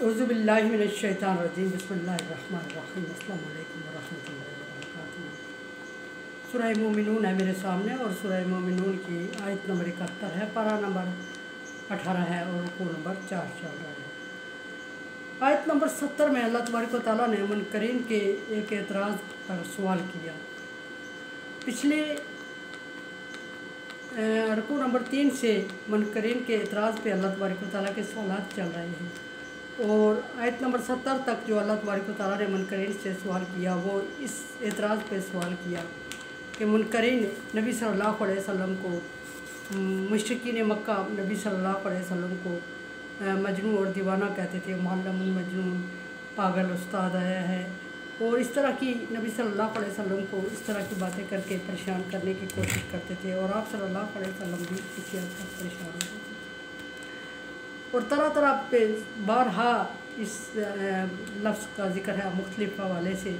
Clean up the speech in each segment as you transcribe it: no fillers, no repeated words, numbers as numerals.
औज़ुबिल्लाहि मिनश्शैतानिर्रजीम बिस्मिल्लाहिर्रहमानिर्रहीम अस्सलामु अलैकुम वरहमतुल्लाहि वबरकातुहू। सूरह मोमिनून है मेरे सामने और सूरह मोमिनून की आयत नंबर 71 है, पारा नंबर 18 है और रुकू नंबर 4 चल रहा है। आयत नंबर 70 में अल्लाह तबारक व तआला ने मुनकरीन के एक एतराज़ पर सवाल किया। पिछले रुकू नंबर 3 से मुनकरीन के एतराज़ पे अल्लाह तबारक व तआला के सवालात चल रहे हैं और आयत नंबर 70 तक जो अल्लाह तबारक व तआला ने मुनकरीन से सवाल किया वो इस एतराज़ पे सवाल किया कि मुनकरीन नबी सल्लल्लाहु अलैहि वसल्लम को, मुशरिकीन मक्का नबी सल्लल्लाहु अलैहि वसल्लम को मजनून और दीवाना कहते थे, मुअल्लमुन मजनून, पागल उस्ताद आया है, और इस तरह की नबी सल्लल्लाहु अलैहि वसल्लम को इस तरह की बातें करके परेशान करने की कोशिश करते थे और आप सल्लल्लाहु अलैहि वसल्लम भी इसी हद तक परेशान होते थे और तरह तरह पे बारहा इस लफ्ज़ का जिक्र है मुख्तलिफ हवाले से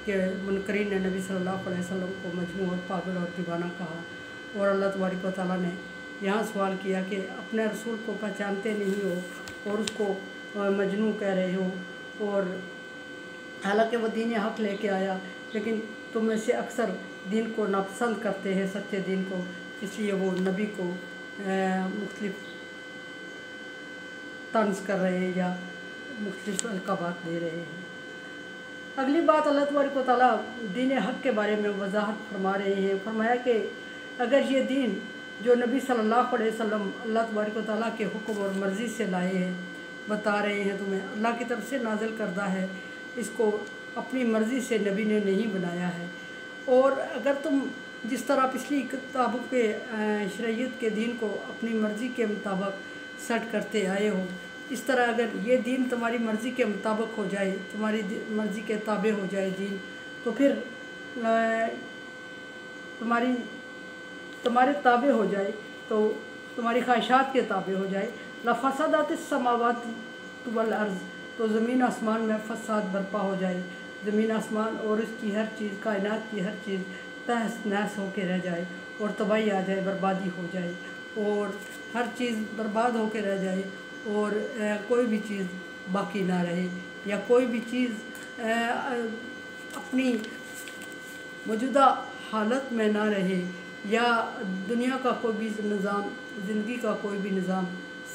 कि मुनकरीन ने नबी सल्लल्लाहु अलैहि वसल्लम को मजनून और पागल और दीवाना कहा। और अल्लाह तबारक व तआला ने यहाँ सवाल किया कि अपने रसूल को पहचानते नहीं हो और उसको मजनून कह रहे हो, और हालांकि वो दीन हक़ लेके आया लेकिन तुम में से अक्सर दीन को नापसंद करते हैं, सच्चे दीन को, इसलिए वो नबी को मुख्तलिफ तंज़ कर रहे हैं या मुख्तलिफ अलक़ाबात दे रहे हैं। अगली बात अल्लाह तबारक व तआला दीन हक़ के बारे में वजाहत फरमा रहे हैं। फरमाया कि अगर ये दीन जो नबी सल्लल्लाहु अलैहि वसल्लम अल्लाह तबारक व तआला के हुक्म और मर्ज़ी से लाए हैं, बता रहे हैं तुम्हें अल्लाह की तरफ से नाज़िल करदा है, इसको अपनी मर्ज़ी से नबी ने नहीं बनाया है। और अगर तुम जिस तरह पिछली किताबों के शरीयत के दीन को अपनी मर्ज़ी के मुताबिक सेट करते आए हो, इस तरह अगर ये दीन तुम्हारी मर्ज़ी के मुताबिक हो जाए, तुम्हारी मर्ज़ी के ताबे हो जाए दीन, तो फिर तुम्हारे ताबे हो जाए, तो तुम्हारी ख्वाहिशात के ताबे हो जाए, लफ़सदातिस समावाति वल अर्ज़, तो ज़मीन आसमान में फसाद बर्पा हो जाए, ज़मीन आसमान और उसकी हर चीज़, कायनात की हर चीज़ तहस नहस होकर रह जाए और तबाही आ जाए, बर्बादी हो जाए और हर चीज़ बर्बाद होकर रह जाए और कोई भी चीज़ बाकी ना रहे, या कोई भी चीज़ अपनी मौजूदा हालत में ना रहे, या दुनिया का कोई भी निज़ाम, ज़िंदगी का कोई भी निज़ाम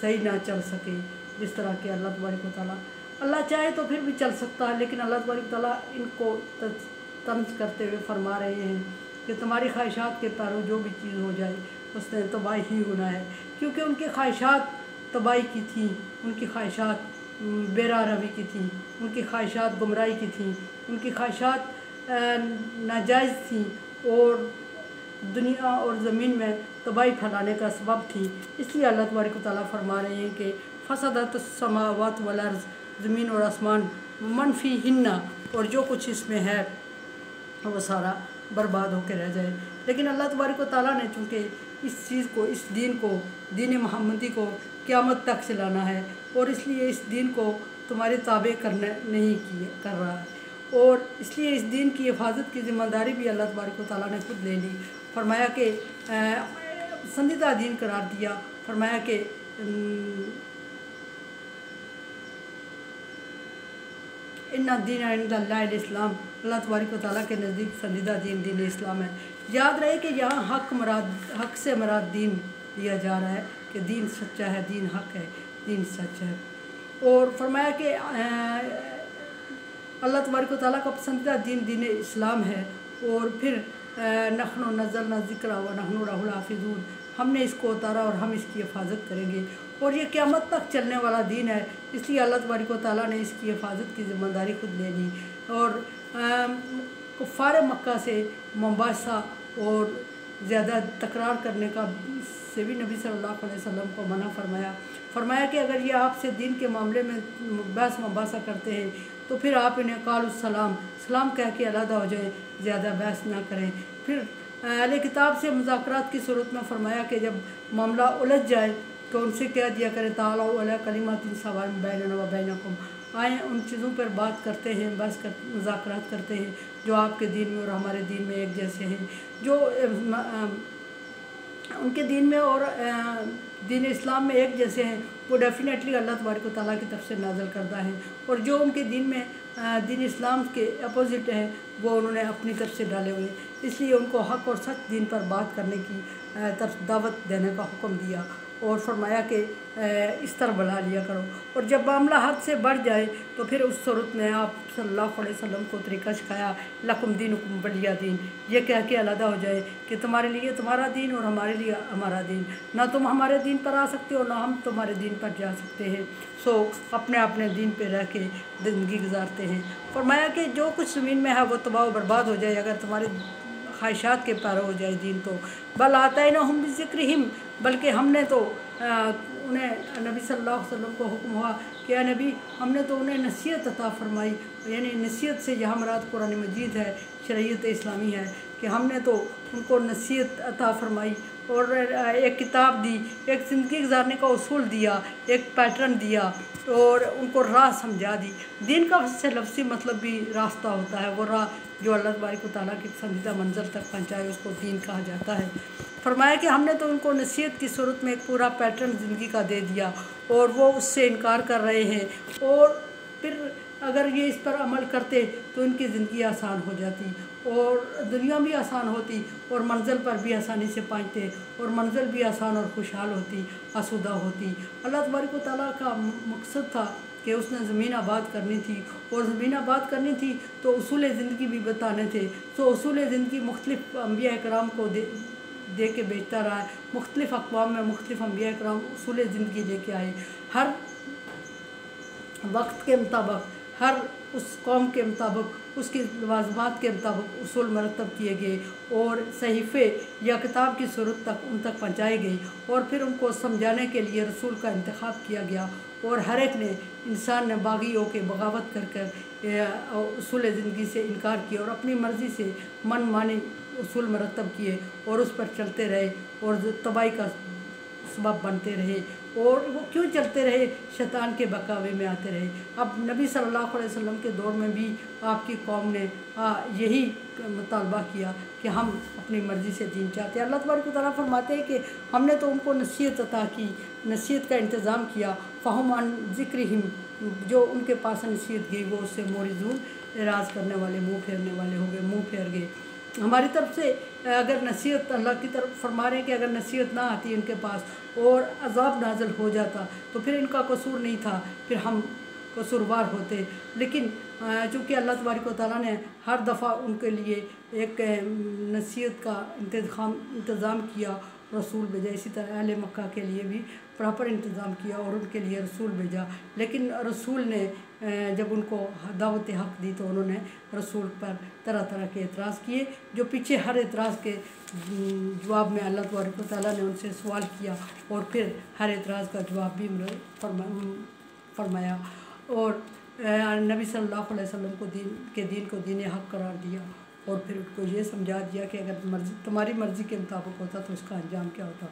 सही ना चल सके। जिस तरह के अल्लाह तबारक व तआला, अल्लाह चाहे तो फिर भी चल सकता है, लेकिन अल्लाह तबारक व तआला इनको तंज़ करते हुए फरमा रहे हैं कि तुम्हारी ख्वाहिशात के पैरों जो भी चीज़ हो जाए उसने तबाही ही होना है, क्योंकि उनकी ख्वाहिशात तबाही की थी, उनकी ख्वाहिशात बेरारवी की थी, उनकी ख्वाहिशात गुमराही की थी, उनकी ख्वाहिशात नाजायज़ थी और दुनिया और ज़मीन में तबाही फैलाने का सबब थी। इसलिए अल्लाह तबारक व तआला फरमा रहे हैं कि फसदतुस समावात वल अर्ज़, ज़मीन और आसमान, मनफी हिन्ना, और जो कुछ इसमें है वो सारा बर्बाद होकर रह जाए। लेकिन अल्लाह तबारक व तआला ने चूँकि इस चीज़ को, इस दीन को, दीन मोहम्मदी को क़यामत तक चलाना है, और इसलिए इस दीन को तुम्हारे ताबे करने नहीं कर रहा है, और इसलिए इस दीन की हिफाजत की ज़िम्मेदारी भी अल्लाह तबारक व तआला ने खुद ले ली। फरमाया कि संजीदा दीन करार दिया, फरमाया कि इन्ना दीन इंदल्लाहिल इस्लाम, अल्लाह तबारक व तआला के नज़दीक संजीदा दीन इस्लाम है। याद रहे कि यहाँ हक़ से मराद दीन दिया जा रहा है कि दीन सच्चा है, दीन हक़ है, दीन सच है। और फरमाया कि अल्लाह तबारक व तआला का पसंदीदा दीन इस्लाम है, और फिर नहनु नज़्ज़लना ज़िक्रा व नहनु लहु हाफ़िज़ून, हमने इसको उतारा और हम इसकी हिफाजत करेंगे, और ये क़यामत तक चलने वाला दीन है। इसलिए अल्लाह तबारक व तआला ने इसकी हिफाजत की ज़िम्मेदारी खुद ले ली, और कुफ़ार मक्का से मुबासा और ज़्यादा तकरार करने का से भी नबी सल्लल्लाहु अलैहि वसल्लम को मना फरमाया कि अगर ये आपसे दीन के मामले में बहस मुबासा करते हैं तो फिर आप इन्हें कालुस्सलाम, सलाम कह के अलहदा हो जाए, ज़्यादा बहस ना करें। फिर अहले किताब से मुज़ाकरात की सूरत में फरमाया कि जब मामला उलझ जाए तो उनसे कह दिया करें तालौ अला कलिमातिन सवाइन बैनना व बैनकुम, आए उन चीज़ों पर बात करते हैं, मुज़ाकरात करते हैं जो आपके दीन में और हमारे दीन में एक जैसे हैं, जो उनके दीन में और दीन इस्लाम में एक जैसे हैं, वो डेफिनेटली अल्लाह तबारक व तआला की तरफ से नाज़िल करता है, और जो उनके दीन में दीन इस्लाम के अपोजिट है वो उन्होंने अपनी तरफ से डाले हुए, इसलिए उनको हक़ और सच दीन पर बात करने की तरफ दावत देने का हुक्म दिया और फरमाया कि इस तरह बुला लिया करो। और जब मामला हद से बढ़ जाए तो फिर उस सूरत में आप सल्लल्लाहु अलैहि वसल्लम को तरीक़ा सिखाया, लकुम दीनुकुम वलिया दीन, ये कह के अलहदा हो जाए कि तुम्हारे लिए तुम्हारा दीन और हमारे लिए हमारा दीन, ना तुम हमारे दीन पर आ सकते हो ना हम तुम्हारे दीन पर जा सकते हैं। सो अपने अपने दीन पे रह के ज़िंदगी गुजारते हैं। फरमाया कि जो कुछ ज़मीन में है वो तबाह बर्बाद हो जाए अगर तुम्हारे ख्वाहिशात के पैरों हो जाए दीन, तो बल आता है ना हम बिज़िक्रिहिम, बल्कि हमने तो उन्हें नबी सल्लल्लाहु अलैहि वसल्लम को हुक्म हुआ कि या नबी हमने तो उन्हें नसीहत अता फरमाई, यानी नसीहत से यहाँ मुराद कुरान मजीद है, शरीयत इस्लामी है, कि हमने तो उनको नसीहत अता फरमाई और एक किताब दी, एक ज़िंदगी गुजारने का उसूल दिया, एक पैटर्न दिया और उनको राह समझा दी। दीन का से लफ्ज़ी मतलब भी रास्ता होता है, वो राह जो अल्लाह तबारक व तआला की पसंदीदा मंज़िल तक पहुँचाए उसको दीन कहा जाता है। फरमाया कि हमने तो उनको नसीहत की सूरत में एक पूरा पैटर्न ज़िंदगी का दे दिया और वो उससे इनकार कर रहे हैं, और फिर अगर ये इस पर अमल करते तो इनकी ज़िंदगी आसान हो जाती और दुनिया भी आसान होती और मंज़िल पर भी आसानी से पहुँचते और मंज़िल भी आसान और खुशहाल होती, आसूदा होती। अल्लाह तबारक व तआला का मकसद था कि उसने ज़मीन आबाद करनी थी, और ज़मीन आबाद करनी थी तो उसूल ज़िंदगी भी बताने थे। तो उसूल ज़िंदगी मुख्तलिफ़ अंबिया कराम को दे के बेचता रहा है, मुख्तलिफ़ अक़वाम में मुख्तलिफ़ अंबिया कराम उसूल ज़िंदगी लेके आए, हर वक्त के मुताबिक, हर उस कौम के मुताबिक, उसकी लवाज़मात के मुताबिक उसूल मरतब किए गए और सहीफ़े या किताब की सूरत तक उन तक पहुँचाई गई, और फिर उनको समझाने के लिए रसूल का इंतखाब किया गया, और हर एक ने इंसान ने बागी हो के बगावत कर कर उसूल ज़िंदगी से इनकार किया और अपनी मर्ज़ी से मन मानी उसूल मरतब किए और उस पर चलते रहे और तबाही का सबब बनते रहे। और वो क्यों चलते रहे? शैतान के बहकावे में आते रहे। अब नबी सल्लल्लाहु अलैहि वसल्लम के दौर में भी आपकी कौम ने यही मुतालबा किया कि हम अपनी मर्ज़ी से दीन चाहते हैं। अल्लाह तबारक व तआला फरमाते हैं कि हमने तो उनको नसीहत अता की, नसीहत का इंतज़ाम किया, फ़हुम अन ज़िक्रिहिम, जो उनके पास नसीहत गई वो उससे मोरिज़ून, एराज़ करने वाले, मुँह फेरने वाले हो गए, मुँह फेर गए। हमारी तरफ से अगर नसीहत, अल्लाह की तरफ फरमा रहे हैं कि अगर नसीहत ना आती इनके पास और अज़ाब नाज़िल हो जाता तो फिर इनका कसूर नहीं था, फिर हम कसूरवार होते। लेकिन चूँकि अल्लाह तबारक व तआला ने हर दफ़ा उनके लिए एक नसीहत का इंतज़ाम किया, रसूल भेजा, इसी तरह अहले मक्का के लिए भी प्रॉपर इंतज़ाम किया और उनके लिए रसूल भेजा। लेकिन रसूल ने जब उनको दावत हक़ दी तो उन्होंने रसूल पर तरह तरह के एतराज़ किए, जो पीछे हर एतराज़ के जवाब में अल्लाह तबारक व तआला ने उनसे सवाल किया और फिर हर एतराज़ का जवाब भी फरमाया और नबी सल्लल्लाहु अलैहि वसल्लम को दीन को दीन हक़ करार दिया और फिर उनको ये समझा दिया कि अगर तुम्हारी मर्ज़ी के मुताबिक होता तो इसका अंजाम क्या होता।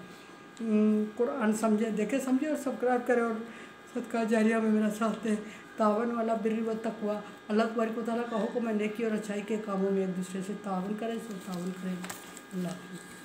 कुरान समझे, देखे, समझे और सब्सक्राइब करें और सदका जारिया में मेरा साथ दें। तावन वाला बिर्र व तक़वा, अल्लाह तबारक व तआला का हुक्म है नेकी और अच्छाई के कामों में एक दूसरे से तावन करें, सो तावन करें। अल्लाह हाफ़िज़।